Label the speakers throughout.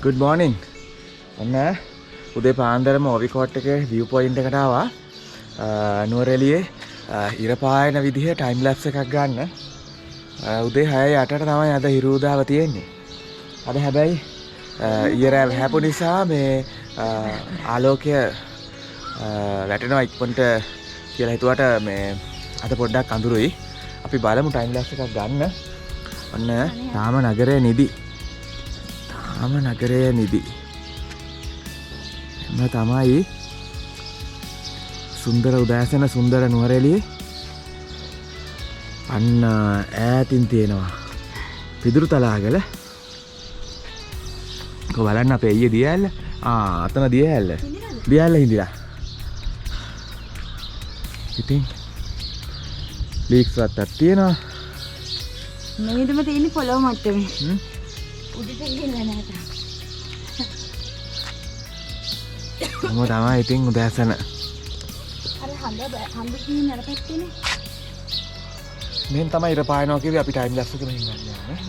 Speaker 1: good morning. ඔන්න උදේ පාන්දරම ඔවිකෝට් එකේ view point එකට ආවා. නුවරඑළියේ ඉර පායන විදිහ time lapse එකක් ගන්න. උදේ 6:08ට තමයි අද හිරු උදාව තියෙන්නේ. අද හැබැයි ඊයර හැපු නිසා මේ ආලෝකය වැටෙනවා ඉක්මනට කියලා හිතුවට මේ අද පොඩ්ඩක් අඳුරුයි. අපි බලමු time lapse එකක් ගන්න. ඔන්න තාම නගරේ නිදි. එම තමයි සුන්දර උදෑසන සුන්දර නුවරඑළියේ අන්න ඈතින් තියෙනවා පිදුරු තලාගල. කො බලන්න අපේ ඊයේ දියඇල්ල. අතන දියඇල්ල හිඳිලා. ඉතින් ලීක්ස් වත්තක් තියෙනවා.
Speaker 2: මේකෙම තියෙන පොළොව මට්ටමේ. උඩට ගිහිල්ලා නැහැ.
Speaker 1: මොකද තමයි ඉතින් උදෑසන.
Speaker 2: අර හඳ ගිහින් අර පැත්තේනේ.
Speaker 1: මෙන් තමයි ඉර පායනවා කිව්වේ අපි ටයිම් ලැප්ස් එකකින් ගන්නවා.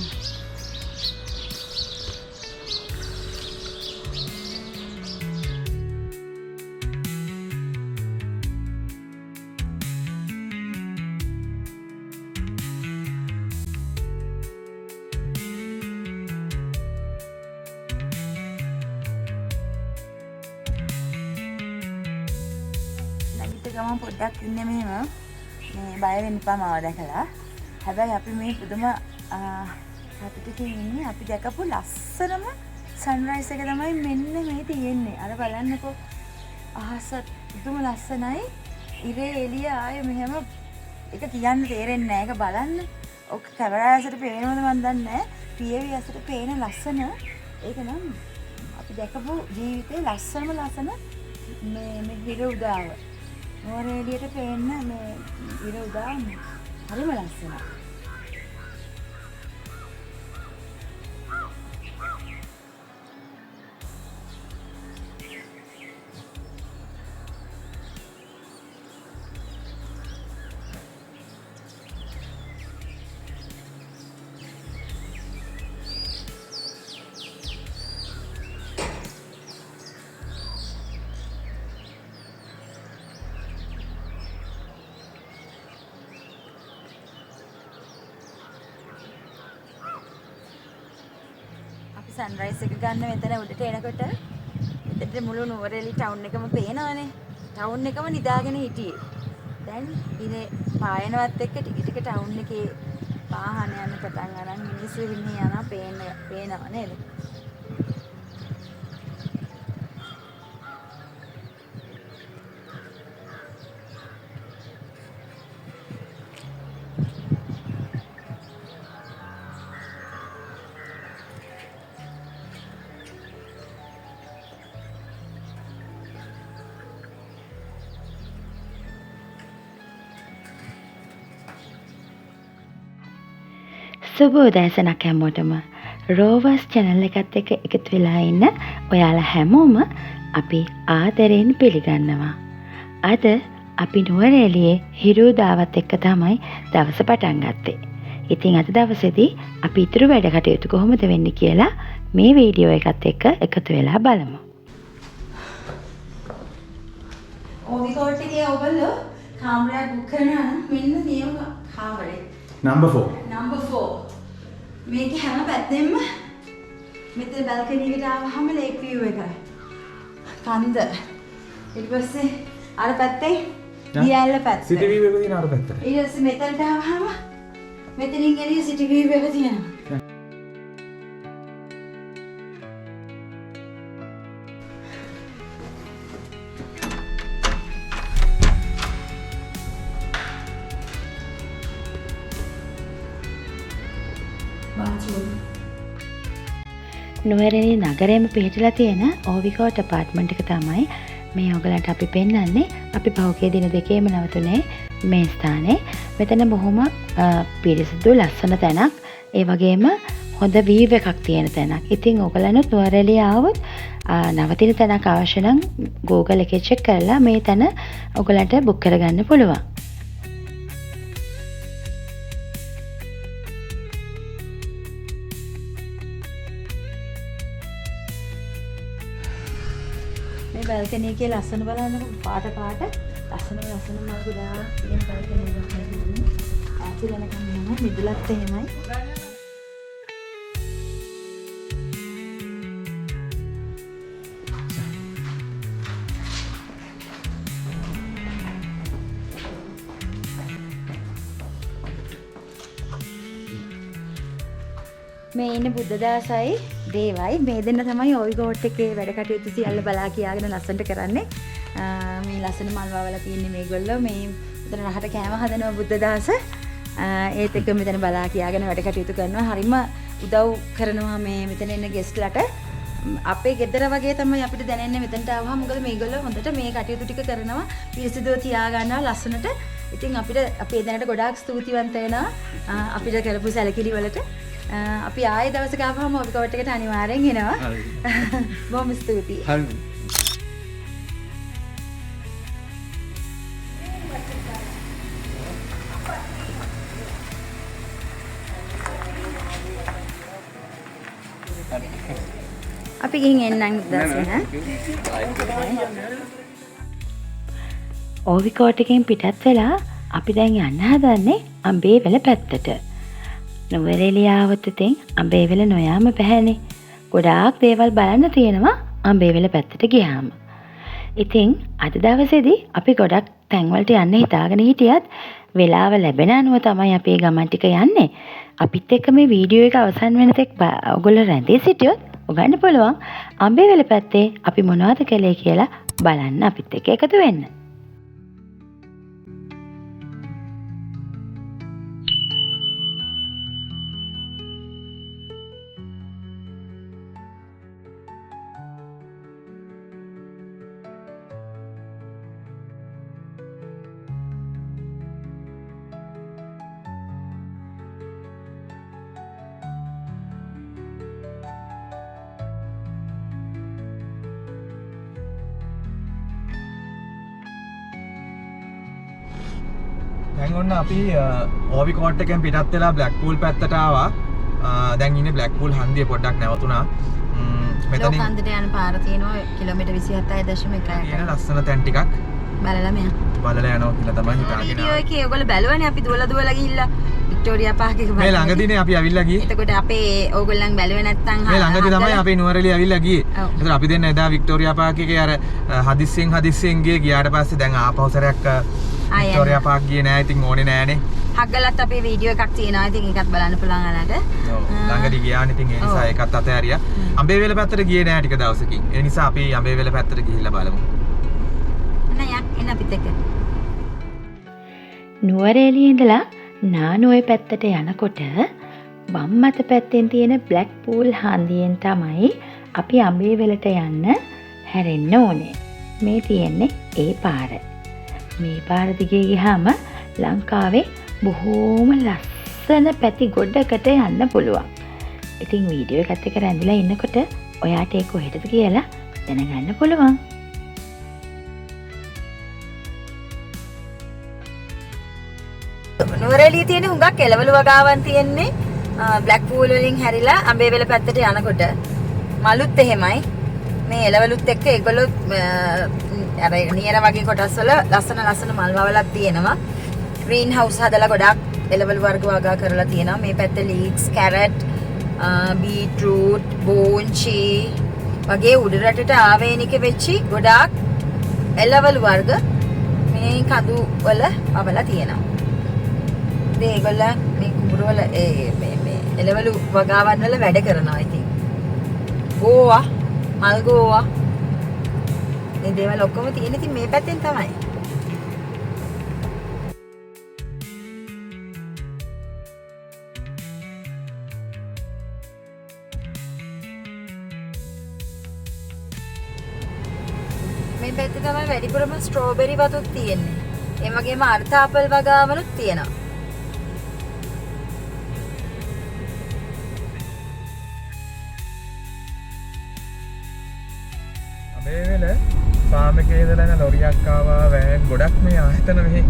Speaker 2: ගමන් පොඩ්ඩක් ඉන්නේ මෙහෙම මේ බය වෙන්න එපා මාව දැකලා. හැබැයි අපි මේ පුදුම සතුටකින් ඉන්නේ. අපි දැකපු ලස්සනම සන්රයිස් එක තමයි මෙන්න මේ තියෙන්නේ. අර බලන්නකෝ අහස පුදුම ලස්සනයි. ඉරේ එළිය ආයේ මෙහෙම ඒක කියන්න තේරෙන්නේ නැහැ. ඒක බලන්න. ඔක කැමරා ඇසට පේනවද මන් දන්නේ නැහැ. PV ඇසට පේන ලස්සන ඒක නම් අපි දැකපු ජීවිතේ ලස්සන මේ හිර උදාව. නුවරඑළියට පේන්න මේ ඉර උදාම හරිම ලස්සනයි. සන්රයිස් එක ගන්න මෙතන උඩට එනකොට මෙතන මුළු නුවරඑළිය ටවුන් එකම පේනවනේ. ටවුන් එකම නිදාගෙන හිටියේ. දැන් ඉනේ පායනවත් එක්ක ටික ටවුන් එකේ වාහන යන පටන් අරන් මිනිස්සු ඉන්නේ යනවා පේනව නේද?
Speaker 3: සුබ උදෑසනක් හැමෝටම. රෝවර්ස් channel එකත් එක්ක එකතු වෙලා ඉන්න ඔයාලා හැමෝම අපි ආදරයෙන් පිළිගන්නවා. අද අපි නුවරඑළියේ හිරු දාවත් එක්ක තමයි දවස පටන් ගත්තේ. ඉතින් අද දවසේදී අපි ඊතුරු වැඩ කටයුතු කොහොමද වෙන්නේ කියලා මේ වීඩියෝ එකත් එක්ක එකතු වෙලා බලමු.
Speaker 2: ඕවිකෝට් එකේ ඔයගොල්ලෝ කාමරයක් බුක් කරනවා නම් මෙන්න නියම කාමරේ.
Speaker 1: Number 4.
Speaker 2: Number 4. මේක හැම පැත්තෙම මෙතන බල්කනි එකට ආවහම ලේක් view එකයි. කන්ද. ඊට පස්සේ අර පැත්තේ දියැල්ල පැත්ත.
Speaker 1: සිටි view එක තියෙන අර පැත්තට.
Speaker 2: ඊට පස්සේ මෙතනට ආවහම මෙතනින් එළිය සිටි view එක තියෙනවා.
Speaker 3: නුවරඑළිය නගරයේම පිහිටලා තියෙන ඕවිකෝට් අපාර්ට්මන්ට් එක තමයි මේ ඔයගලන්ට අපි පෙන්වන්නේ. අපි පහුගිය දින දෙකේම නැවතුනේ මේ ස්ථානේ. මෙතන බොහොම පිරිසිදු ලස්සන තැනක්. ඒ වගේම හොඳ වීව් එකක් තියෙන තැනක්. ඉතින් ඔයගලන්ට නුවරඑළිය ආවොත් නවතින තැනක් අවශ්‍ය නම් Google එකේ check කරලා මේ තැන ඔයගලන්ට book කරගන්න පුළුවන්.
Speaker 2: මේ බල්කනි එකේ ලස්සන බලන්නකො පාට ලස්සන මල් ගොඩාක් තියෙන බල්කනි එකක් නෙමෙයි. ආසිලනකම් නම මිදුලත් එහෙමයි. මේ ඉන්න බුද්ධදාසයි දේවයි මේ දෙන්න තමයි ඕවිකෝට් එකේ වැඩ කටයුතු සියල්ල බලා කියාගෙන ලස්සනට කරන්නේ. මේ ලස්සන මල් වවලා තියෙන්නේ මේගොල්ලෝ. මේ උතන රහට කෑම හදනවා බුද්ධදාස. ඒත් එක්ක මෙතන බලා කියාගෙන වැඩ කටයුතු කරනවා. හරිම උදව් කරනවා මේ මෙතන ඉන්න ගෙස්ට්ලට. අපේ ගෙදර වගේ තමයි අපිට දැනෙන්නේ මෙතනට ආවම. මොකද මේගොල්ලෝ හොඳට මේ කටයුතු ටික කරනවා. පිරිසිදුව තියා ගන්නවා ලස්සනට. ඉතින් අපිට අපේ දැනට ගොඩාක් ස්තුතිවන්ත වෙනවා අපිට කරපු සැලකිලි වලට. අපි ආයෙ දවසක ආවම ඕවිකෝට් එකට අනිවාර්යෙන් එනවා. බොහොම ස්තුතියි.
Speaker 1: හරි.
Speaker 2: අපි ගිහින් එන්නම් දවසේන.
Speaker 3: ඕවිකෝට් එකෙන් පිටත් වෙලා අපි දැන් යන්න හදන්නේ අම්බේවැල පැත්තට. නුවරඑළියාවත් ඉතින් අම්බේවැල නොයාම බැහැනේ. ගොඩාක් දේවල් බලන්න තියෙනවා අම්බේවැල පැත්තට ගියාම. ඉතින් අද දවසේදී අපි ගොඩක් තැන්වලට යන්න හිතාගෙන හිටියත් වෙලාව ලැබෙන අනුව තමයි අපි ගමන් ටික යන්නේ. අපිත් එක්ක මේ වීඩියෝ එක අවසන් වෙන තෙක් ඔයගොල්ලෝ රැඳී සිටියොත් ඔයගන්න පුළුවන් අම්බේවැල පැත්තේ අපි මොනවද කළේ කියලා බලන්න අපිත් එක්ක එකතු වෙන්න.
Speaker 1: දැන් ඔන්න අපි ඕවිකෝට් එකෙන් පිටත් වෙලා බ්ලැක්පූල් පැත්තට ආවා. දැන් ඉන්නේ බ්ලැක්පූල් හන්දිය පොඩ්ඩක් නැවතුණා. මෙතනින්
Speaker 2: ලෝකන්දට යන පාර තියෙනවා කිලෝමීටර් 27.1ක්.
Speaker 1: තියෙන ලස්සන තැන් ටිකක්
Speaker 2: බලලා මෙයා.
Speaker 1: බලලා යනවා කියලා තමයි හිතාගෙන.
Speaker 2: වීඩියෝ එකේ ඔයගොල්ලෝ බැලුවනේ අපි දුවලා ගිහිල්ලා වික්ටෝරියා පාක් එක
Speaker 1: මේ ළඟදීනේ අපි ඇවිල්ලා ගියේ.
Speaker 2: එතකොට අපේ ඕගොල්ලන් බැලුවේ නැත්නම්
Speaker 1: මේ ළඟදී තමයි අපි නුවරඑළිය ඇවිල්ලා ගියේ. ඒතර අපි දෙන්න එදා වික්ටෝරියා පාක් එකේ අර හදිස්සියෙන් ගියාට පස්සේ දැන් ආපහු සැරයක් වික්ටෝරියා පාක් ගියේ නෑ. ඉතින් ඕනේ නෑනේ.
Speaker 2: හග්ගලත් අපේ වීඩියෝ එකක් තියෙනවා. ඉතින් ඒකත් බලන්න පුළුවන් අනට.
Speaker 1: ඔව් ළඟදී ගියානේ. ඉතින් ඒ නිසා ඒකත් අතහැරියා. අඹේවැල පැත්තට ගියේ නෑ ටික දවසකින්. ඒ නිසා අපි අඹේවැල පැත්තට ගිහිල්ලා බලමු.
Speaker 2: එන්න අපිත් එක්ක.
Speaker 3: නුවරඑළියේ ඉඳලා නානුවේ පැත්තට යනකොට වම් අත පැත්තෙන් තියෙන බ්ලැක්පූල් හන්දියෙන් තමයි අපි අඹේවැලට යන්න හැරෙන්න ඕනේ. මේ තියෙන්නේ ඒ පාර. මේ පාර දිගේ ගියාම ලංකාවේ බොහෝම ලස්සන පැති ගොඩකට යන්න පුළුවන්. ඉතින් වීඩියෝ එකත් එක්ක රැඳිලා ඉන්නකොට ඔයාට ඒක කොහෙටද කියලා දැනගන්න පුළුවන්.
Speaker 2: නුවරඑළියේ තියෙන හුඟක් එළවලු වගාවන් තියෙන්නේ බ්ලැක්පූල් වලින් හැරිලා අඹේවැල පැත්තට යනකොට මලුත් එහෙමයි. මේ එළවලුත් එක්ක ඒගොල්ලෝ අර නියර වගේ කොටස් වල ලස්සන මල් වවලක් තියෙනවා. ග්‍රීන් හවුස් හදලා ගොඩක් එළවලු වර්ග වගා කරලා තියෙනවා. මේ පැත්තේ ලීක්ස්, කැරට්, බීට්රූට්, බෝන්චි වගේ උඩරටට ආවේනික වෙච්චි ගොඩාක් එළවලු වර්ග මේ කඳු වල වවලා තියෙනවා. ඉතින් ඒගොල්ලෝ මේ කුඹුර වල මේ එළවලු වගාවන් වල වැඩ කරනවා. ඉතින් ගෝවා, මල් ගෝවා මේ දේවල් ඔක්කොම තියෙන ඉතින් මේ පැත්තෙන් තමයි. මේ පැත්තේ තමයි වැඩිපුරම ස්ට්‍රෝබෙරි වතුත් තියෙන්නේ. ඒ වගේම අර්ථ අපල් වගාවනුත් තියෙනවා.
Speaker 1: අඹේවැල ෆාම් එකේ ඉඳලා යන ලොරියක් ආවා වෑන් ගොඩක් මේ ආයතන මෙහි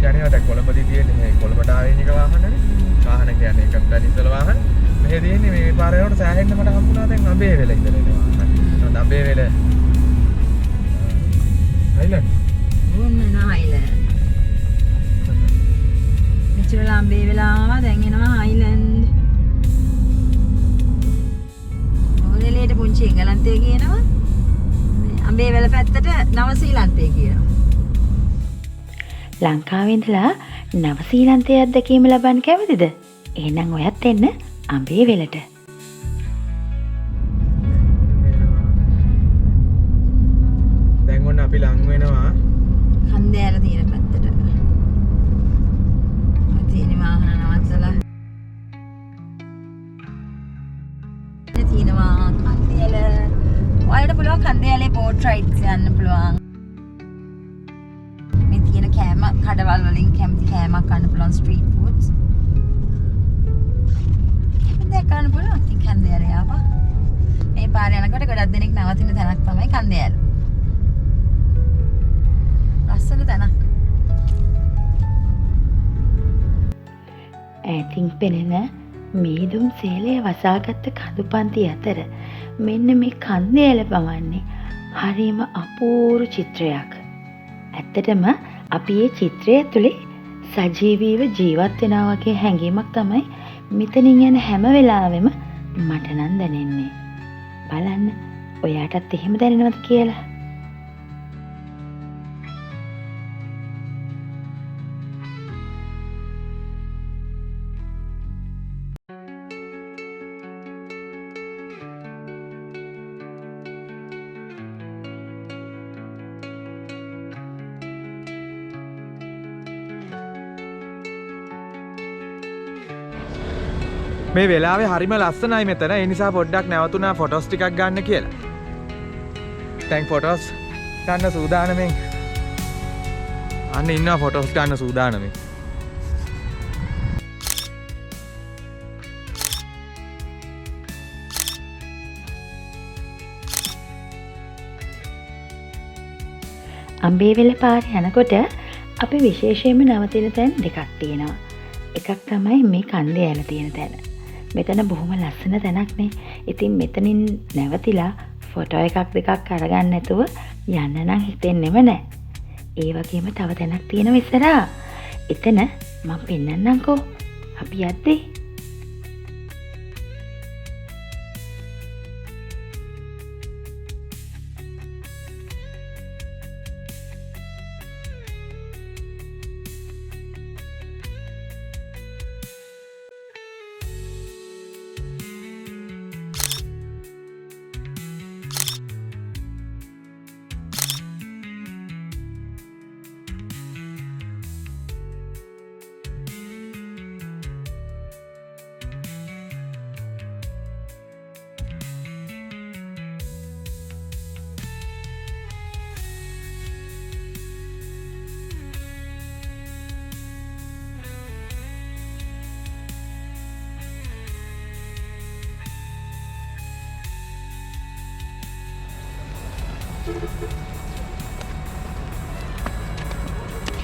Speaker 1: යන්නේවට කොළඹදී තියෙන්නේ මේ කොළඹට ආවේනික වාහනනේ. වාහන කියන්නේ එකක් දැනිසල වාහන. මෙහෙ තියෙන්නේ මේ පාරේකට සෑහෙන්න මට හම්බුණා දැන් අඹේවැල ඉඳලා එන වාහන. අඹේවැල Island.
Speaker 2: ඕන්න නයිලන්ඩ්. මෙච්චර ලාම්බේ වෙලා දැන් එනවා අයිලන්ඩ්. මොරෙලියට පුංචි එංගලන්තය කියනවා. අම්බේ වැල පැත්තට නවසීලන්තය කියනවා.
Speaker 3: ලංකාවේ ඉඳලා නවසීලන්තයේ අත්දැකීම ලබන්න කැමතිද? එහෙනම් ඔයත් එන්න අඹේ වෙලට.
Speaker 1: දැන් ඔන්න අපි ලං වෙනවා.
Speaker 2: කන්දෑල තියෙන පැත්තට. තියෙන වාහන නවත්තලා. තියෙනවා කන්දෑල. ඔයාලට පුළුවන් කන්දෑලේ බෝට් රයිඩ්ස් යන්න පුළුවන්. මේ තියෙන කෑම කඩවල් වලින් කැමති කෑමක් ගන්න පුළුවන් ස්ට්‍රීට් ෆුඩ්ස්. දැන් ගන්න පුළුවන් ඉතින් කන්දෑලේ ආවා. මේ පාරේ යනකොට ගොඩක් දෙනෙක් නවතින තැනක් තමයි කන්දෑල. ලස්සන තැනක්.
Speaker 3: ඈතින් පෙනෙන මීදුම් සේලය වසාගත්ත කඳුපන්ති අතර මෙන්න මේ කන්දෑල පවන්නේ හරිම අපූර්ව චිත්‍රයක්. ඇත්තටම අපි මේ චිත්‍රය තුළේ සජීවීව ජීවත් වෙනවා වගේ හැඟීමක් තමයි මෙතනින් යන හැම වෙලාවෙම මට නම් දැනෙන්නේ. බලන්න ඔයාටත් එහෙම දැනෙනවද කියලා.
Speaker 1: මේ වෙලාවේ හරිම ලස්සනයි මෙතන. ඒ නිසා පොඩ්ඩක් නැවතුණා ෆොටෝස් ටිකක් ගන්න කියලා. දැන් ෆොටෝස් ගන්න සූදානම්ෙන්. අන්න ඉන්නවා ෆොටෝස් ගන්න සූදානම්ෙන්.
Speaker 3: අම්බේවෙල පාරේ යනකොට අපි විශේෂයෙන්ම නවතින තැන් දෙකක් තියෙනවා. එකක් තමයි මේ කන්දෑල තියෙන තැන. මෙතන බොහොම ලස්සන තැනක්නේ. ඉතින් මෙතනින් නැවතිලා ෆොටෝ එකක් දෙකක් අරගන්න නැතුව යන්න නම් හිතෙන්නෙම නැහැ. ඒ වගේම තව තැනක් තියෙනවා ඉස්සරහා. එතන මම පෙන්නන්නම්කෝ. අපි යද්දී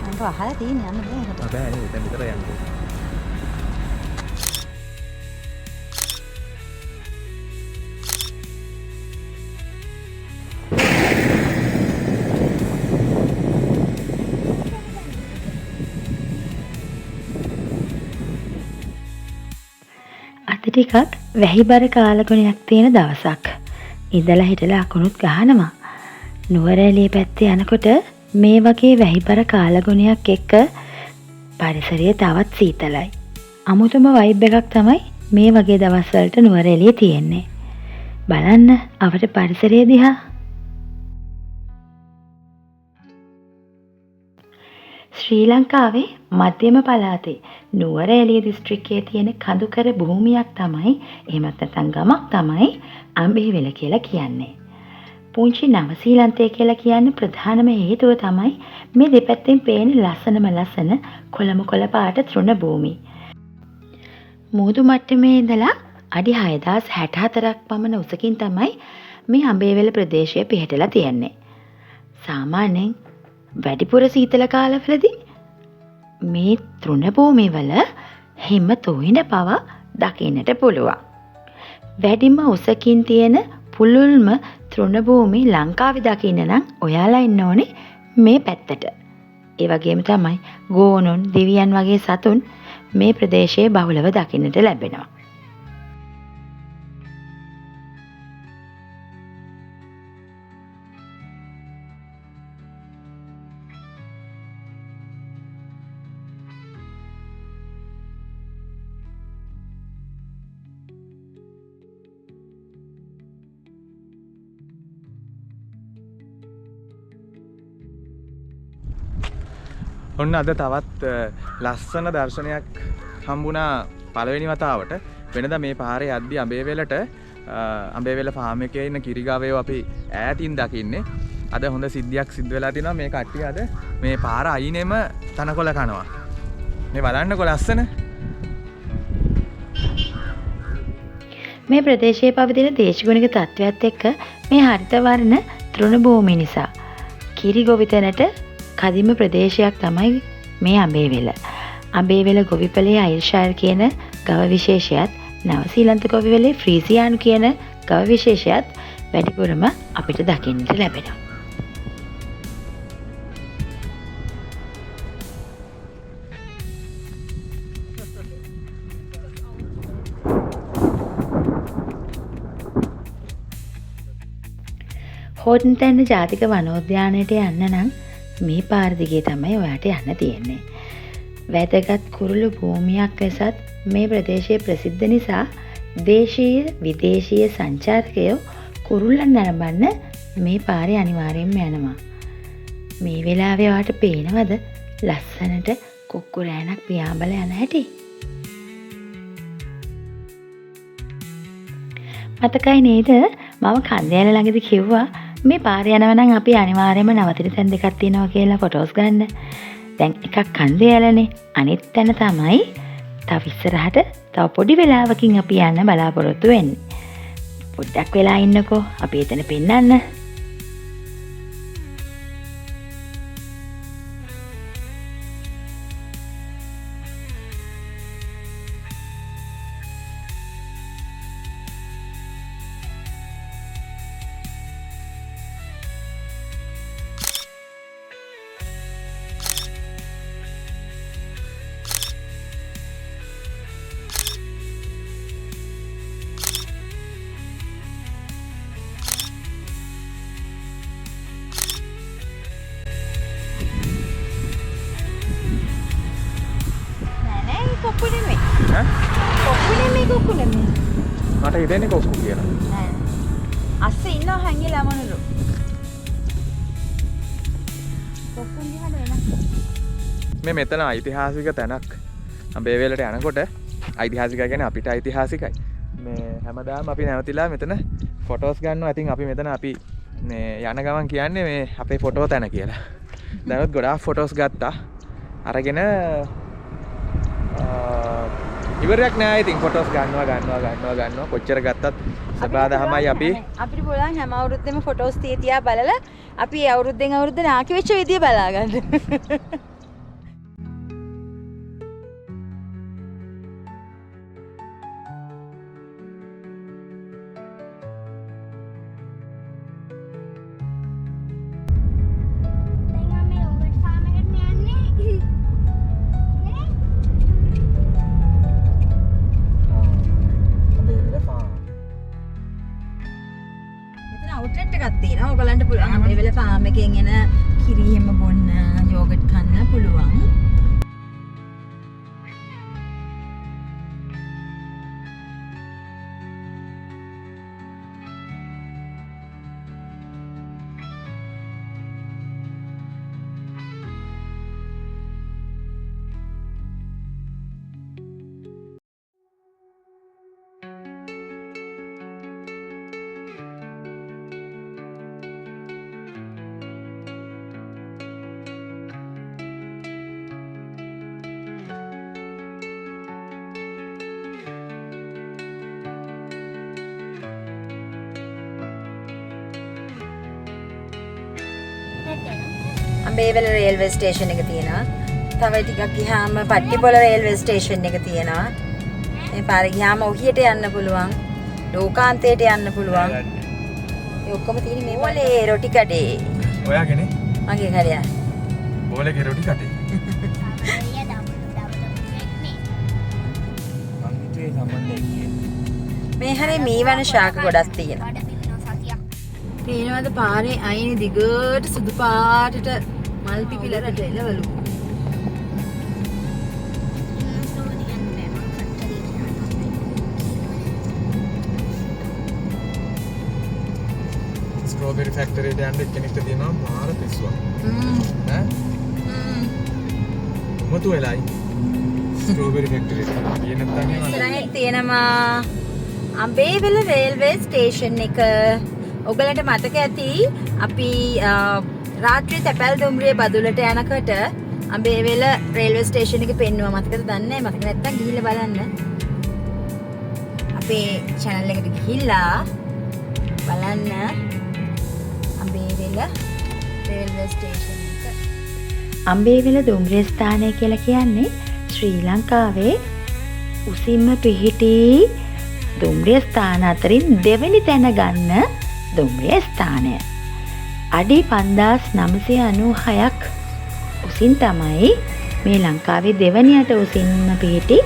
Speaker 2: මම අහලා තියෙන යන්න බෑ ඒකට.
Speaker 1: බෑ නේ දැන් විතර යන්නේ.
Speaker 3: අද ටිකක් වැහිබර කාලගුණයක් තියෙන දවසක්. ඉඳලා හිටලා අකුණුත් ගහනවා. නුවරඑළිය පැත්තේ යනකොට මේ වගේ වැහිබර කාලගුණයක් එක්ක පරිසරය තවත් සීතලයි. අමුතුම වයිබ් එකක් තමයි මේ වගේ දවස්වලට නුවරඑළිය තියෙන්නේ. බලන්න අපේ පරිසරය දිහා. ශ්‍රී ලංකාවේ මධ්‍යම පළාතේ නුවරඑළිය දිස්ත්‍රික්කයේ තියෙන කඳුකර භූමියක් තමයි, එහෙමත් නැත්නම් ගමක් තමයි අඹේවෙල කියලා කියන්නේ. පුංචි නවසීලන්තය කියලා කියන්නේ ප්‍රධානම හේතුව තමයි මේ දෙපැත්තෙන් පේන ලස්සන කොළම කොළ පාට තෘණ භූමි. මූදු මට්ටමේ ඉඳලා අඩි 6064ක් පමණ උසකින් තමයි මේ අඹේවෙල ප්‍රදේශය පිහිටලා තියෙන්නේ. සාමාන්‍යයෙන් වැඩිපුර සීතල කාලවලදී මේ තෘණ භූමිවල හිම තොහින පවා දකින්නට පුළුවන්. වැඩිම උසකින් තියෙන පුළුල්ම තෘණ භූමි ලංකාවේ දකින්න නම් ඔයාලා ඉන්න ඕනේ මේ පැත්තට. ඒ වගේම තමයි ගෝනුන් දෙවියන් වගේ සතුන් මේ ප්‍රදේශයේ බහුලව දකින්නට ලැබෙනවා.
Speaker 1: ඔන්න අද තවත් ලස්සන දර්ශනයක් හම්බුණා පළවෙනි වතාවට. වෙනදා මේ පාරේ යද්දි අඹේවැලට අඹේවැල ෆාම් එකේ ඉන්න කිරිගවයෝ අපි ඈතින් දකින්නේ. අද හොඳ සිද්ධියක් සිද්ධ වෙලා තිනවා. මේ කට්ටිය අද මේ පාර අයිනෙම තනකොළ කනවා. මේ බලන්නකො ලස්සන.
Speaker 3: මේ ප්‍රදේශයේ පවතින දේශගුණික තත්ත්වයක් එක්ක මේ හරිත වර්ණ තෘණ භූමිය නිසා කිරි ගොවිතැනට කදිම ප්‍රදේශයක් තමයි මේ අඹේවැල. අඹේවැල ගොවිපලේ අයිර්ෂයර් කියන ගව විශේෂයත් නවසීලන්ත ගොවිපලේ ෆ්‍රීසියානු කියන ගව විශේෂයත් වැඩිපුරම අපිට දකින්නට ලැබෙනවා. හෝටන්තැන්න ජාතික වනෝද්‍යානයට යන්න නම් මේ පාර දිගේ තමයි ඔයාට යන්න තියෙන්නේ. වැදගත් කුරුළු භූමියක් ලෙසත් මේ ප්‍රදේශයේ ප්‍රසිද්ධ නිසා දේශීය විදේශීය සංචාරකයෝ කුරුල්ලන් නරඹන්න මේ පාරේ අනිවාර්යෙන්ම යනවා. මේ වෙලාවේ ඔයාට පේනවද ලස්සනට කුක්කුරෑනක් පියාඹල යන හැටි? මතකයි නේද මම කන්දෑල ළඟදී කිව්වා මේ පාරේ යනවා නම් අපි අනිවාර්යයෙන්ම නවතින තැන් දෙකක් තියෙනවා කියලා ෆොටෝස් ගන්න. දැන් එකක් කන්දෑලනේ. අනිත් තැන තමයි තව ඉස්සරහට තව පොඩි වෙලාවකින් අපි යන්න බලාපොරොත්තු වෙන්නේ. පොඩ්ඩක් වෙලා ඉන්නකෝ. අපි එතන පෙන්නන්න.
Speaker 1: මට හිතෙන්නේ කොක්කු කියලා.
Speaker 2: නෑ. අස්සේ ඉන්නවා හැංගිලා මොනලු. කොක්කුන් දිහාට වෙනස්.
Speaker 1: මේ මෙතන ඓතිහාසික තැනක්. අඹේවැලට යනකොට ඓතිහාසිකයි කියන්නේ අපිට ඓතිහාසිකයි. මේ හැමදාම අපි නැවතිලා මෙතන ෆොටෝස් ගන්නවා. ඉතින් අපි මෙතන අපි මේ යන ගමන් කියන්නේ මේ අපේ ෆොටෝ තැන කියලා. දැනුත් ගොඩාක් ෆොටෝස් ගත්තා. අරගෙන ඉවරයක් නෑ. ඉතින් ෆොටෝස් ගන්නවා කොච්චර ගත්තත් සබාදහමයි අපි
Speaker 2: අපිට පුළුවන් හැම අවුරුද්දෙම ෆොටෝස් තියා බලලා අපි අවුරුද්දෙන් අවුරුද්ද නාකි වෙච්ච විදිය බලා ගන්න. අවුට්ලට් එකක් තියෙනවා. ඔයගලන්ට පුළුවන් අඹේවැල ෆාම් එකෙන් එන කිරි හැම බොන්න, යෝගට් කන්න පුළුවන්. අඹේවැල රේල්වේ ස්ටේෂන් එක තියෙනවා. තව ටිකක් ගියාම පට්ටිපොළ රේල්වේ ස්ටේෂන් එක තියෙනවා. මේ පාරේ ගියාම ඔහියට යන්න පුළුවන්. ලෝකාන්තයට යන්න පුළුවන්. ඒ ඔක්කොම තියෙන්නේ මේ වලේ රොටි කඩේ.
Speaker 1: ඔයාගේනේ?
Speaker 2: මගේ හරිය.
Speaker 1: බෝලේ කෙරොටි කටේ.
Speaker 2: මේ හරිය මේ වන ශාක ගොඩක් තියෙනවා. පේනවද පාරේ අයිනේ දිගට සුදු පාටට මල් පිපිලකට එළවලු.
Speaker 1: ස්ට්‍රෝබෙරි ෆැක්ටරි එකට යන්න එක්කෙනෙක්ට දෙනවා මාර පිස්සුවක්. ඈ? මොතු වෙලයි. ස්ට්‍රෝබෙරි ෆැක්ටරි එක. ගියේ නැත්නම්
Speaker 2: ඉස්සරහින් තියෙනවා අම්බේවල රේල්වේ ස්ටේෂන් එක. ඔයගලන්ට මතක ඇති අපි රාත්‍රියේ තැපැල් දුම්රිය බදුලට යනකොට අම්බේවල රේල්වේ ස්ටේෂන් එක පෙන්නුවා. මතකද දන්නේ? මතක නැත්නම් ගිහිල්ලා බලන්න. අපේ channel එකට ගිහිල්ලා බලන්න අම්බේවල රේල්වේ ස්ටේෂන් එක.
Speaker 3: අම්බේවල දුම්රිය ස්ථානය කියලා කියන්නේ ශ්‍රී ලංකාවේ උසින්ම පිහිටි දුම්රිය ස්ථාන අතරින් දෙවෙනි තැන ගන්න දුම්රිය ස්ථානය. අඩි 5996ක් උසින් තමයි මේ ලංකාවේ දෙවැනියට උසින්ම පිහිටි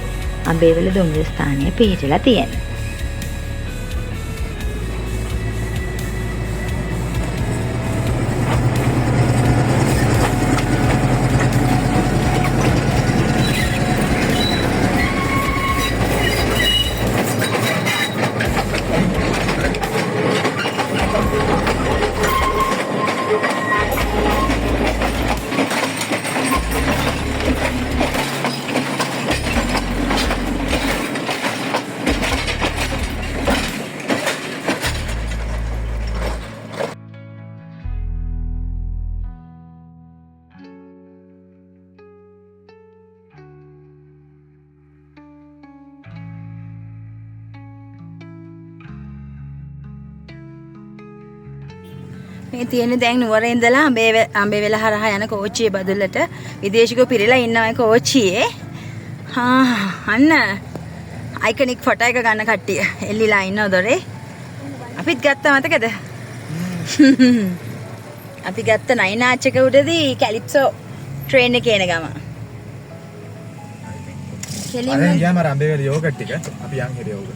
Speaker 3: අම්බේවල දුම්රිය ස්ථානය පිහිටලා තියෙන්නේ.
Speaker 2: මේ තියෙන දැන් නුවරේ ඉඳලා අම්බේවල හරහා යන කෝච්චියේ බදුල්ලට විදේශිකයෝ පිරලා ඉන්නවා කෝච්චියේ. අන්න අයිකනික් ෆොටෝ එක ගන්න කට්ටිය එල්ලිලා ඉන්නවා දොරේ. අපිත් ගත්තා මතකද? අපි ගත්ත නයිනාච් එක උඩදී කැලිප්සෝ ට්‍රේන් එකේ එන ගම. කෙලින්ම
Speaker 1: අර ගියාම අම්බේවල යෝගට් ටික අපි යන් හිරිය යෝග.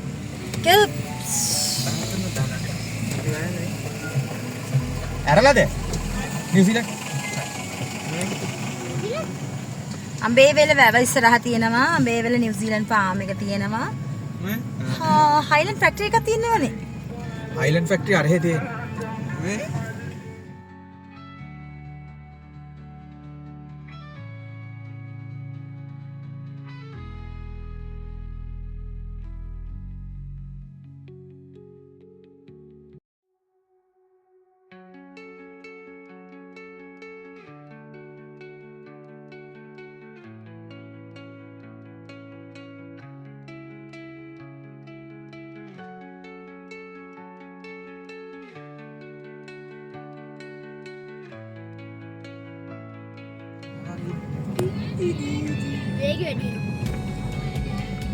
Speaker 1: ඇරලාද? නිව්සීලන්ත
Speaker 2: අම්බේවල වැව ඉස්සරහා තියෙනවා. අම්බේවල නිව්සීලන්ත ෆාම් එක තියෙනවා. හයිලන්ඩ් ෆැක්ටරි එකක් තියෙනවනේ.
Speaker 1: හයිලන්ඩ් ෆැක්ටරි අරහෙ තියෙන්නේ.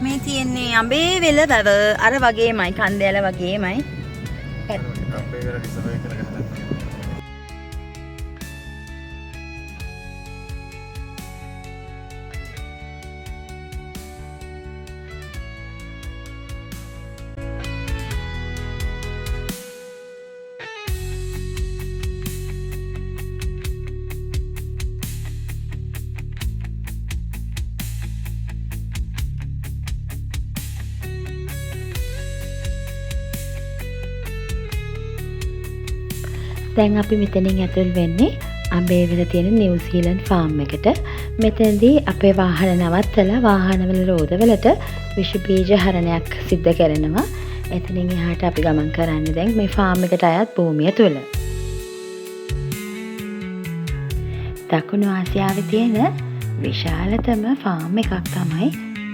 Speaker 2: මේ තියෙන්නේ අම්බේවල වැව අර වගේමයි කන්දෑල වගේමයි.
Speaker 1: අම්බේවල රිසර්ව් එක කරලා ගහලා.
Speaker 3: දැන් අපි මෙතනින් ඇතුල් වෙන්නේ අම්බේවල තියෙන නිව්සීලන්ත ෆාම් එකට. මෙතනදී අපේ වාහන නවත්තලා වාහනවල රෝදවලට විෂ බීජ හරණයක් සිද්ධ කරනවා. එතනින් එහාට අපි ගමන් කරන්නේ දැන් මේ ෆාම් එකට අයත් භූමිය තුල. දකුණු ආසියාවේ තියෙන විශාලතම ෆාම් එකක් තමයි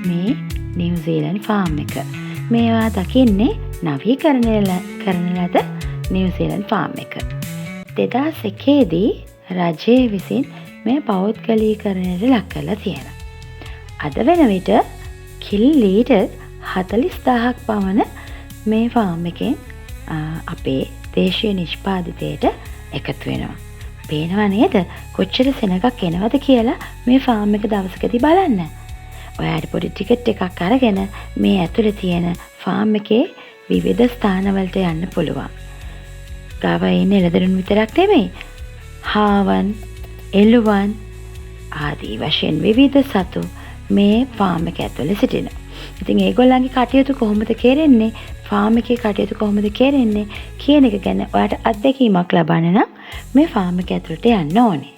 Speaker 3: මේ නිව්සීලන්ත ෆාම් එක. මේවා දකින්නේ නවීකරණය කරන ලද නිව්සීලන්ත ෆාම් එක. 2001 දී රජය විසින් මේ පෞද්ගලීකරණයට ලක් කරලා තියෙනවා. අද වෙන විට කිල් ලීටර් 40000ක් පමණ මේ ෆාම් එකෙන් අපේ දේශීය නිෂ්පාදිතයට එකතු වෙනවා. පේනවා නේද? කොච්චර සෙනඟක් එනවද කියලා මේ ෆාම් එක දවසකදී බලන්න. ඔයාට පොඩි ටිකට් එකක් අරගෙන මේ ඇතුලේ තියෙන ෆාම් එකේ විවිධ ස්ථානවලට යන්න පුළුවන්. ගාව ඉන්න එළදෙනුන් විතරක් නෙමෙයි. හාවන්, එළුවන් ආදී වශයෙන් විවිධ සතු මේ ෆාම් එක ඇතුලේ සිටිනවා. ඉතින් ඒගොල්ලන්ගේ කටයුතු කොහොමද කෙරෙන්නේ, ෆාම් එකේ කටයුතු කොහොමද කෙරෙන්නේ කියන එක ගැන ඔයාට අත්දැකීමක් ලබන්න නම් මේ ෆාම් එක ඇතුළට යන්න ඕනේ.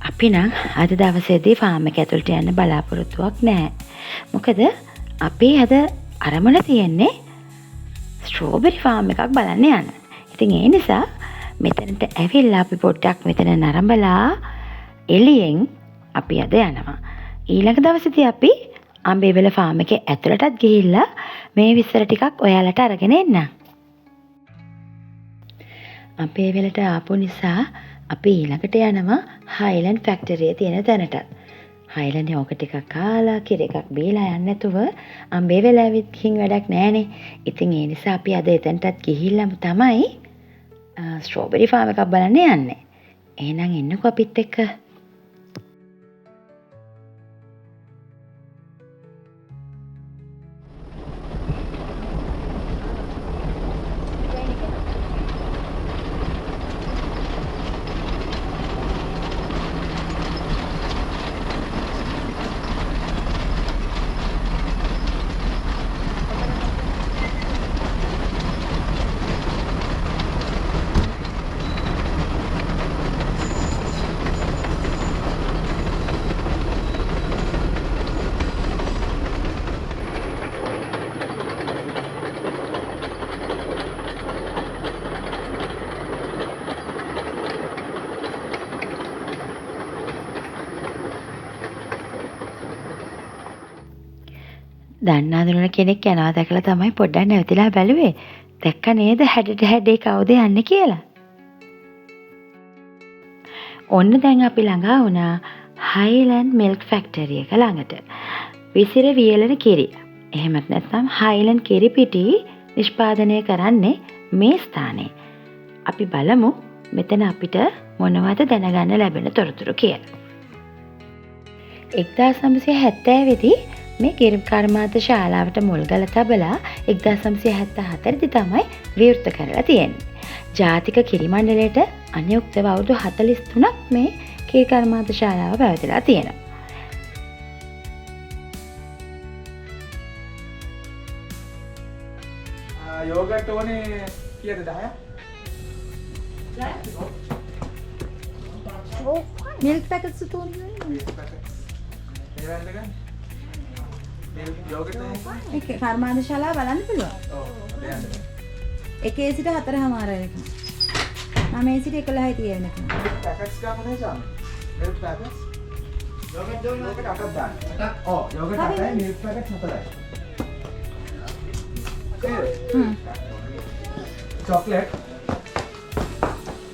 Speaker 3: අපි නම් අද දවසේදී ෆාම් එක ඇතුළට යන්න බලාපොරොත්තුවක් නැහැ. මොකද අපි අද අරමුණ තියෙන්නේ ස්ට්‍රෝබෙරි ෆාම් එකක් බලන්න යන්න. ඉතින් ඒ නිසා මෙතනට ඇවිල්ලා අපි පොඩ්ඩක් මෙතන නරඹලා එළියෙන් අපි අද යනවා. ඊළඟ දවසේදී අපි අම්බේවල ෆාම් එකේ ඇතුළටත් ගිහිල්ලා මේ විස්තර ටිකක් ඔයාලට අරගෙන එන්නම්. අම්බේවලට ආපු නිසා අපි ඊළඟට යනවා හයිලන්ඩ් ෆැක්ටරියේ තියෙන තැනට. හයිලන්ඩ් ඕක ටිකක් කාලා කිරි එකක් බීලා යන්න නැතුව අම්බේවල ඇවිත් ගිහින් වැඩක් නැහනේ. ඉතින් ඒ නිසා අපි අද එතනටත් ගිහිල්ලාම තමයි ස්ට්‍රෝබෙරි ෆාම් එකක් බලන්න යන්නේ. එහෙනම් එන්නකෝ අපිත් එක්ක. දන්නාදුන කෙනෙක් යනවා දැකලා තමයි පොඩ්ඩක් නැවතිලා බැලුවේ. දැක්ක නේද හැඩට හැඩේ කවුද යන්නේ කියලා. ඔන්න දැන් අපි ළඟා වුණා හයිලන්ඩ් මිල්ක් ෆැක්ටරි එක ළඟට. විසිර වියලන කිරි. එහෙමත් නැත්නම් හයිලන්ඩ් කිරි පිටි නිෂ්පාදනය කරන්නේ මේ ස්ථානයේ. අපි බලමු මෙතන අපිට මොනවද දැනගන්න ලැබෙන තොරතුරු කියලා. 1970 දී මේ කිරි කර්මාන්ත ශාලාවට මුල්ගල තබලා 1974 දී තමයි විවෘත කරලා තියෙන්නේ. ජාතික කිරි මණ්ඩලයට අනුයුක්තව අවුරුදු 43ක් මේ කිරි කර්මාන්ත ශාලාව පැවැතලා තියෙනවා.
Speaker 1: යෝගට් ඕනේ කීයද 10ක්?
Speaker 2: මිල්ක් පැකට්ස් තුනේ.
Speaker 1: ඒ වන්ද ගන්න. යෝගට්
Speaker 2: ඒක කර්මාන්ත ශාලාව බලන්න පුළුවන්.
Speaker 1: ඔව් දෙයන්න.
Speaker 2: 1 සිට 4:00 එක. 9 සිට 11යි තියෙන්නේ.
Speaker 1: පැකට්ස් ගාම නේ සාම. Milk packets. යෝගට් අටක් දාන්න. ඔව් යෝගට් අටයි මිල්ක් පැකට් 4යි. චොක්ලට්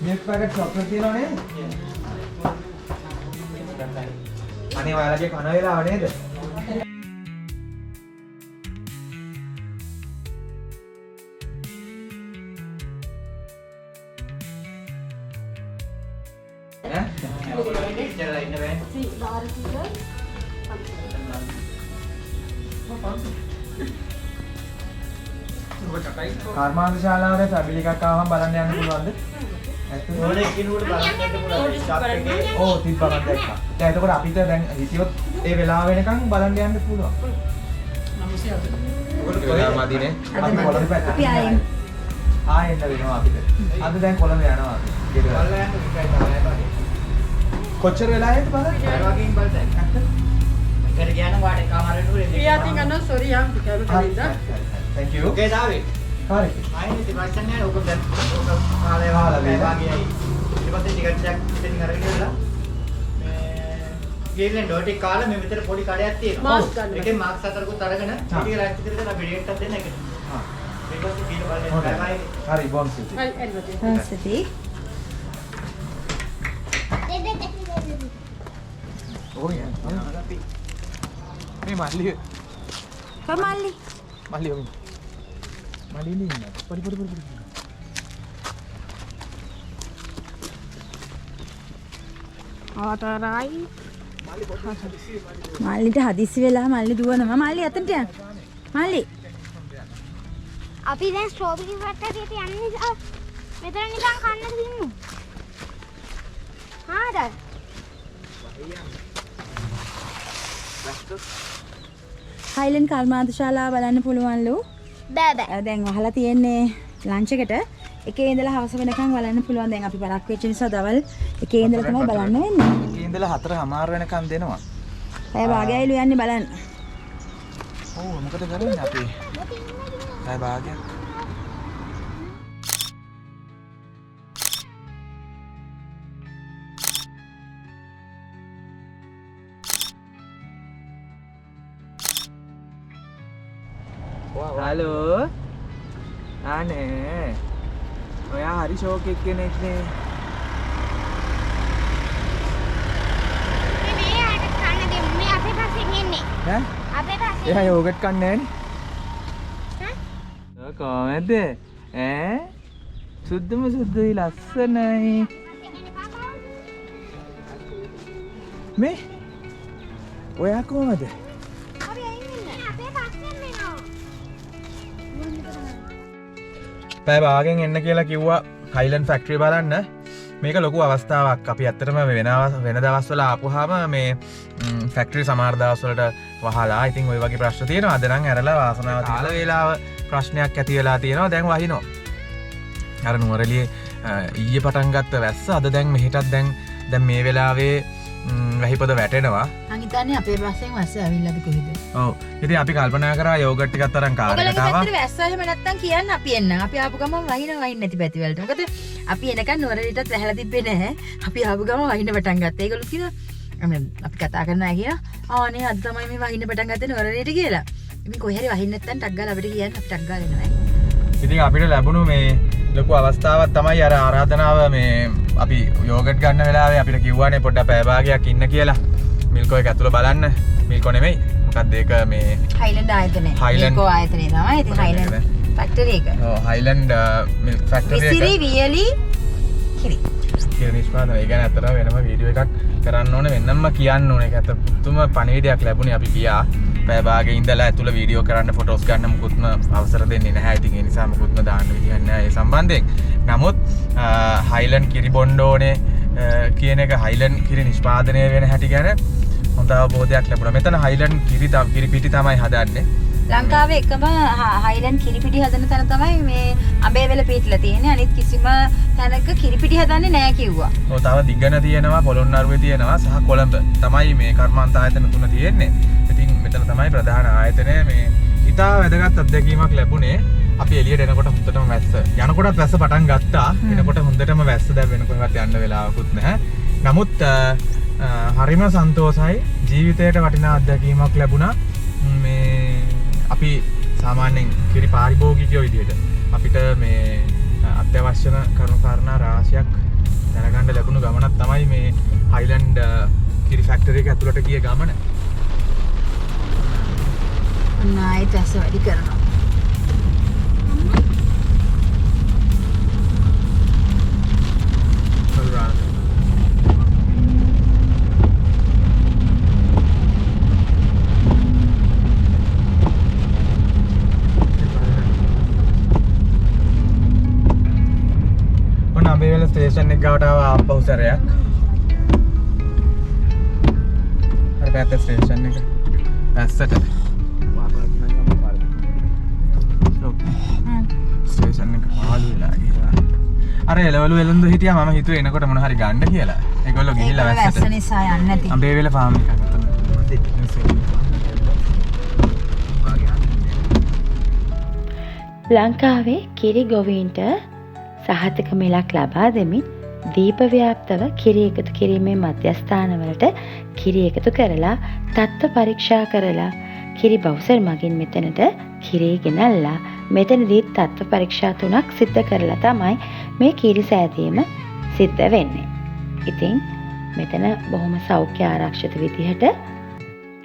Speaker 1: මිල්ක් පැකට් චොක්ලට් තියෙනව නේද? අනේ ඔයාලගේ කන වේලාව නේද? කර්මාන්ත ශාලාවේ ෆැමිලි එකක් ආවම බලන්න යන්න පුළුවන්ද? ඇත්තටම ඕනේ කිනුවට බලන්න පුළුවන් ෂොප් එකේ. ඔව් තිබ්බා මම දැක්කා. දැන් එතකොට අපිට දැන් හිතියොත් ඒ වෙලාව වෙනකන් බලන්න යන්න පුළුවන්. ඔයගොල්ලෝ කොහෙද මදිනේ? අපි කොළඹ පැත්තට.
Speaker 2: අපි ආයෙත්
Speaker 1: ආයෙත් වෙනවා අපිට. අද දැන් කොළඹ යනවා අපි. බලලා යන්න විතරයි තමයි. කොච්චර වෙලා යයිද බලන්න? වගේන් බලන්න. එකට ගියාම වාට කාමරේට උරේ.
Speaker 4: Yeah, I think I know. Sorry, I'm because of that.
Speaker 1: Thank you.
Speaker 5: Okay, David.
Speaker 1: හරි.
Speaker 5: ආයෙත් ප්‍රශ්න නැහැ. ඔක දැන් කාලේ වාගේයි. ඊට පස්සේ ටිකට් එකක් දෙන්න අරගෙන ඉවරලා මේ ගේලෙන් ඩොට් එක කාලා මේ විතර පොඩි කඩයක් තියෙනවා.
Speaker 4: මාස් ගන්න.
Speaker 5: ඒකේ මාක්ස් හතරකුත් අරගෙන ටික රැස්ති කරලා අපි ඩේට් එකක් දෙන්න එකට.
Speaker 1: හා.
Speaker 5: ඊට පස්සේ කීල බලන්න බයි.
Speaker 1: හරි බොම් සිටි.
Speaker 2: සති.
Speaker 1: ඕයි. මේ මල්ලි.
Speaker 2: කමල්ලි.
Speaker 1: මල්ලි ඔමි. මල්ලි ඉන්න. පොඩි.
Speaker 4: ආතරයි.
Speaker 2: මල්ලිට හදිස්සි වෙලා මල්ලි දුවනවා. මල්ලි අතට යන්න. මල්ලි.
Speaker 6: අපි දැන් ස්ට්‍රෝබෙරි ෆැක්ටරියට යන්න නිසා මෙතන නිකන් කන්නද ඉන්නු. හාද?
Speaker 2: හයිලන්ඩ් කර්මාන්ත ශාලාව බලන්න පුළුවන්ලු.
Speaker 6: බෑ බෑ.
Speaker 2: දැන් අහලා තියෙන්නේ ලන්ච් එකට එකේ ඉඳලා හවස වෙනකන් බලන්න පුළුවන්. දැන් අපි බලක් වෙච්ච නිසා දවල් එකේ ඉඳලා තමයි බලන්න වෙන්නේ.
Speaker 1: එකේ ඉඳලා 4:00 වෙනකන් දෙනවා.
Speaker 2: පැය භාගයයිලු යන්නේ බලන්න.
Speaker 1: ඔව් මොකද කරන්නේ අපි? පැය භාගයක්. හලෝ අනේ ඔයා හරි ෂෝක් එක්කෙනෙක් නේ.
Speaker 6: මේ ආට කන්න දෙමු. මේ අපේ පස්සෙන් එන්නේ.
Speaker 1: ඈ
Speaker 6: අපේ පස්සෙන්.
Speaker 1: එයා යෝගට් කන්නේ නෑනේ. කොහමද? ඈ සුද්දම සුද්දයි ලස්සනයි. මේ ඔයා කොහමද?
Speaker 6: අපි එන්නේ. අපේ පස්සෙන් එනවා.
Speaker 1: පැය භාගෙන් එන්න කියලා කිව්වා හයිලන්ඩ් ෆැක්ටරි බලන්න. මේක ලොකු අවස්ථාවක්. අපි ඇත්තටම වෙන දවස්වල ආපුවාම මේ ෆැක්ටරි සමහර දවස්වලට වහලා. ඉතින් ওই වගේ ප්‍රශ්න තියෙනවා. අද නම් ඇරලා වාසනාව තියලා වේලාව ප්‍රශ්නයක් ඇති වෙලා තියෙනවා. දැන් වහිනවා. අර නුවරඑළියේ ඊයේ පටන් ගත්ත වැස්ස අද දැන් මෙහෙටත් දැන් මේ වෙලාවේ වැහිපොද වැටෙනවා.
Speaker 2: මං හිතන්නේ අපේ පස්සෙන් වැස්ස ඇවිල්ලාද කොහෙද?
Speaker 1: ඔව්. ඉතින් අපි කල්පනා කරා යෝගට් ටිකක් තරම් කාර්යකට ආවා.
Speaker 2: ඔයගොල්ලෝ වැස්ස එහෙම නැත්තම් කියන්න අපි එන්නම්. අපි ආපු ගමන් වහින්න නැති පැති වලට. මොකද අපි එනකන් නුවරඑළියටත් වැහලා තිබ්බේ නැහැ. අපි ආපු ගමන් වහින්න පටන් ගත්තා. ඒගොල්ලෝ කිව්වා අපි කතා කරනවා කියලා ආනේ අද තමයි මේ වහින්න පටන් ගත්තේ නුවරඑළියට කියලා. ඉතින් කොහේ හරි වහින්න නැත්තම් ටක් ගාලා අපිට කියන්න අපි ටක් ගාලා එනවා.
Speaker 1: ඉතින් අපිට ලැබුණු මේ ලොකු අවස්ථාවක් තමයි අර ආරාධනාව මේ අපි යෝගට් ගන්න වෙලාවේ අපිට කිව්වානේ පොඩ්ඩක් පැය භාගයක් ඉන්න කියලා. මිල්කෝ එක ඇතුළ බලන්න. මිල්කෝ නෙමෙයි. මොකක්ද ඒක මේ
Speaker 2: හයිලන්ඩ් ආයතනය.
Speaker 1: Highland.
Speaker 2: ඒකෝ ආයතනය තමයි. ඉතින් හයිලන්ඩ් ෆැක්ටරි එක.
Speaker 1: ඔව් හයිලන්ඩ් මිල්ක් ෆැක්ටරි එක.
Speaker 2: විසිරි වියලි කිරි.
Speaker 1: කියලා නිෂ්පාදනය. ඒ කියන්නේ අතට වෙනම වීඩියෝ එකක් කරන්න ඕනේ වෙනම්ම කියන්න ඕනේ. ඒක ඇත්ත පුදුම පණිවිඩයක් ලැබුණේ අපි ගියා. පැය භාගෙ ඉඳලා ඇතුළ වීඩියෝ කරන්න ෆොටෝස් ගන්න මුකුත්ම අවසර දෙන්නේ නැහැ. ඉතින් ඒ නිසා මුකුත්ම දාන්න විදිහක් නැහැ ඒ සම්බන්ධයෙන්. නමුත් හයිලන්ඩ් කිරි බොන්න ඕනේ කියන එක හයිලන්ඩ් කිරි නිෂ්පාදනය වෙන හැටි ගැන හොඳ අවබෝධයක් ලැබුණා. මෙතන හයිලන්ඩ් කිරි පිටි තමයි හදන්නේ.
Speaker 2: ලංකාවේ එකම හයිලන්ඩ් කිරිපිටි හදන තැන තමයි මේ අඹේවැල පිටලා තියෙන්නේ. අනිත් කිසිම තැනක කිරිපිටි හදන්නේ නැහැ කිව්වා.
Speaker 1: ඔව් තව දිගන තියෙනවා, පොළොන්නරුවේ තියෙනවා සහ කොළඹ තමයි මේ කර්මාන්ත ආයතන තුන තියෙන්නේ. ඉතින් මෙතන තමයි ප්‍රධාන ආයතනය. මේ ඉතා වැදගත් අත්දැකීමක් ලැබුණේ. අපි එළියට එනකොට හොඳටම වැස්ස. යනකොටත් වැස්ස පටන් ගත්තා. එනකොට හොඳටම වැස්ස දැන් වෙන කොහෙවත් යන්න වෙලාවකුත් නැහැ. නමුත් හරිම සන්තෝෂයි. ජීවිතයට වටිනා අත්දැකීමක් ලැබුණා. මේ අපි සාමාන්‍යයෙන් කිරි පාරිභෝගිකයෝ විදිහට අපිට මේ අත්‍යවශ්‍ය කරුණු කාරණා රාශියක් දැනගන්න ලැබුණු ගමනක් තමයි මේ හයිලන්ඩ් කිරි ෆැක්ටරි එක ඇතුළට ගිය ගමන.
Speaker 2: නායිත් ඇස වැඩි කරනවා.
Speaker 1: අඹේවැල ස්ටේෂන් එක ගාවට ආව ආපහු සැරයක්. අර පැත්තේ ස්ටේෂන් එක. ඇස්සට. ස්ටේෂන් එක පාළු වෙලා ගියා. අර එළවලු එළඳු හිටියා මම හිතුවේ එනකොට මොන හරි ගන්න කියලා. ඒගොල්ලෝ ගිහිල්ලා වැස්සට.
Speaker 2: වැස්ස නිසා යන්නේ නැති.
Speaker 1: අඹේවැල ෆාම් එකක් අතන.
Speaker 3: ලංකාවේ කිරි ගොවීන්ට සහතික මිලක් ලබා දෙමින් දීපව්‍යාප්තව කිරි එකතු කිරීමේ මධ්‍යස්ථානවලට කිරි එකතු කරලා තත්ත්ව පරීක්ෂා කරලා කිරි බවුසර් මගින් මෙතනට කිරි ගෙනල්ලා මෙතනදී තත්ත්ව පරීක්ෂා 3ක් සිද්ධ කරලා තමයි මේ කිරි සෑදීම සිද්ධ වෙන්නේ. ඉතින් මෙතන බොහොම සෞඛ්‍ය ආරක්ෂිත විදිහට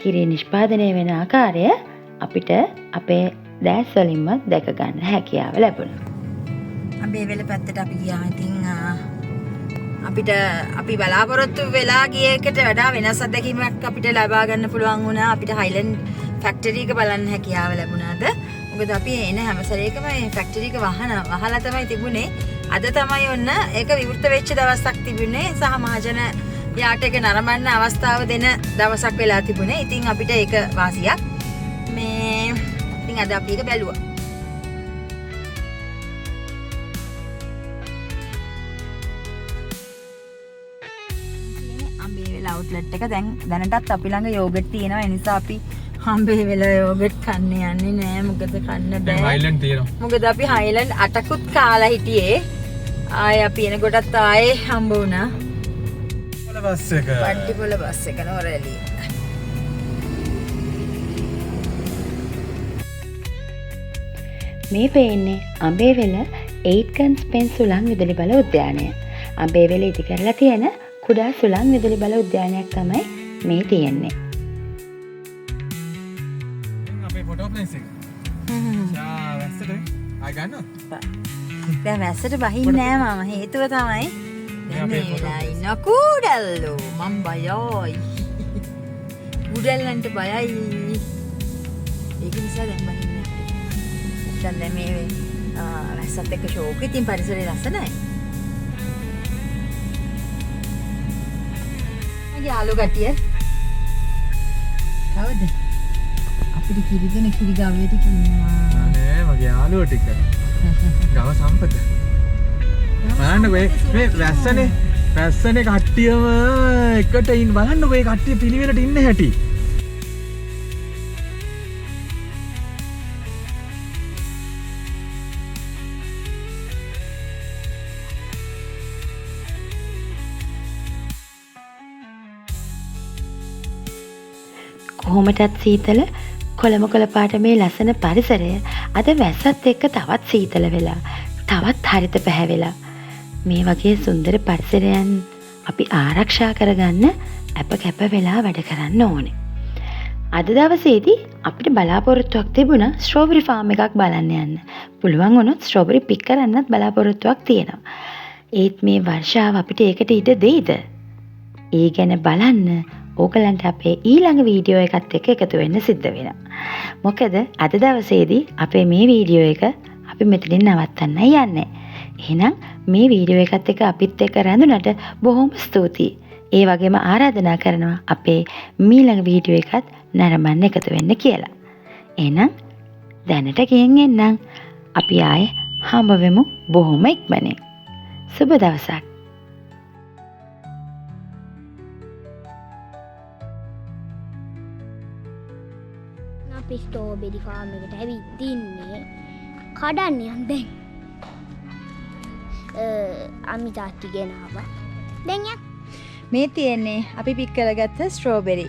Speaker 3: කිරි නිෂ්පාදනය වෙන ආකාරය අපිට අපේ දැස් වලින්ම දැක ගන්න හැකියාව ලැබුණා.
Speaker 2: අඹේවැල පැත්තට අපි ගියා. ඉතින් අපිට අපි බලාපොරොත්තු වෙලා ගිය එකට වඩා වෙනස් අත්දැකීමක් අපිට ලබා ගන්න පුළුවන් වුණා. අපිට හයිලන්ඩ් ෆැක්ටරි එක බලන්න හැකියාව ලැබුණාද? මොකද අපි එන හැම සැරේකම මේ ෆැක්ටරි එක වහලා තමයි තිබුණේ. අද තමයි ඔන්න ඒක විවෘත වෙච්ච දවසක් තිබුණේ සහ මහජන යාට එක නරඹන්න අවස්ථාව දෙන දවසක් වෙලා තිබුණේ. ඉතින් අපිට ඒක වාසියක්. ඉතින් අද අපි ඒක බැලුවා. අම්බේවෙල අවුට්ලට් එක දැනටත් අපි ළඟ යෝගට් තියෙනවා. ඒ නිසා අපි අම්බේවෙල යෝගට් කන්න යන්නේ නෑ. මොකද කන්න බෑ.
Speaker 1: හයිලන්ඩ් තියෙනවා.
Speaker 2: මොකද අපි හයිලන්ඩ් 8කුත් කාලා හිටියේ. ආයේ අපි එනකොටත් ආයේ හම්බ වුණා.
Speaker 1: බස් එක.
Speaker 2: පට්ටිපොළ බස් එක නෝරැලි.
Speaker 3: මේ පේන්නේ අඹේවෙල 8 ගන්ස් පෙන් සුළං විදුලි බල උද්‍යානය. අඹේවෙල ඉදි කරලා තියෙන කුඩා සුළං විදුලි බල උද්‍යානයක් තමයි මේ තියෙන්නේ.
Speaker 1: අපේ ෆොටෝ ප්ලේස් එක. වැස්සට ආය ගන්නවා.
Speaker 2: දැන් වැස්සට බහින්නේ නෑ මම. හේතුව තමයි දැන් මේ වෙලාවේ ඉන්න කුඩල්ලෝ මම බයයි. කුඩල්ලන්ට බයයි. ඒක නිසා දැන් බහින්නේ. දැන් මේ වැස්සත් එක්ක ෂෝක් ඉතින් පරිසරය ලස්සනයි. මගේ යාළු කටිය. කවුද? අපිට කිරිදෙන කිරි ගාවියට කින්නවා.
Speaker 1: නෑ මගේ යාළුවෝ ටික. ගව සම්පත. බලන්න මේ වැස්සනේ කට්ටියම එකට ඉන්න බලන්න ඔය කට්ටිය පිළිවෙලට ඉන්න හැටි.
Speaker 3: කොහොමටත් සීතල කොළම පාට මේ ලස්සන පරිසරය අද වැස්සත් එක්ක තවත් සීතල වෙලා තවත් හරිත පැහැවෙලා මේ වගේ සුන්දර පරිසරයන් අපි ආරක්ෂා කරගන්න අප කැප වෙලා වැඩ කරන්න ඕනේ. අද දවසේදී අපිට බලාපොරොත්තුවක් තිබුණා ස්ට්‍රෝබෙරි ෆාම් එකක් බලන්න යන්න. පුළුවන් වුණොත් ස්ට්‍රෝබෙරි පික් කරන්නත් බලාපොරොත්තුවක් තියෙනවා. ඒත් මේ වර්ෂාව අපිට ඒකට ඉඩ දෙයිද? ඒ ගැන බලන්න ඕගලන්ට අපේ ඊළඟ වීඩියෝ එකත් එක්ක එකතු වෙන්න සිද්ධ වෙනවා. මොකද අද දවසේදී අපේ මේ වීඩියෝ එක අපි මෙතනින් නවත්තන්නයි යන්නේ. එහෙනම් මේ වීඩියෝ එකත් එක්ක අපිත් එක්ක රැඳුනට බොහොම ස්තුතියි. ඒ වගේම ආරාධනා කරනවා අපේ ඊළඟ වීඩියෝ එකත් නරඹන්න එකතු වෙන්න කියලා. එහෙනම් දැනට ගෙන් එන්නම්. අපි ආයේ හම්බ වෙමු බොහොම ඉක්මනින්. සුබ දවසක්.
Speaker 6: අපි ස්ට්‍රෝබෙරි ෆාම් එකට ඇවිත් ඉන්නේ. කඩන්න යන් දැන්. අම්මි තාත්ති ගෙනාවා. දැන් යන්.
Speaker 2: මේ තියෙන්නේ අපි පික් කරගත්ත ස්ට්‍රෝබෙරි.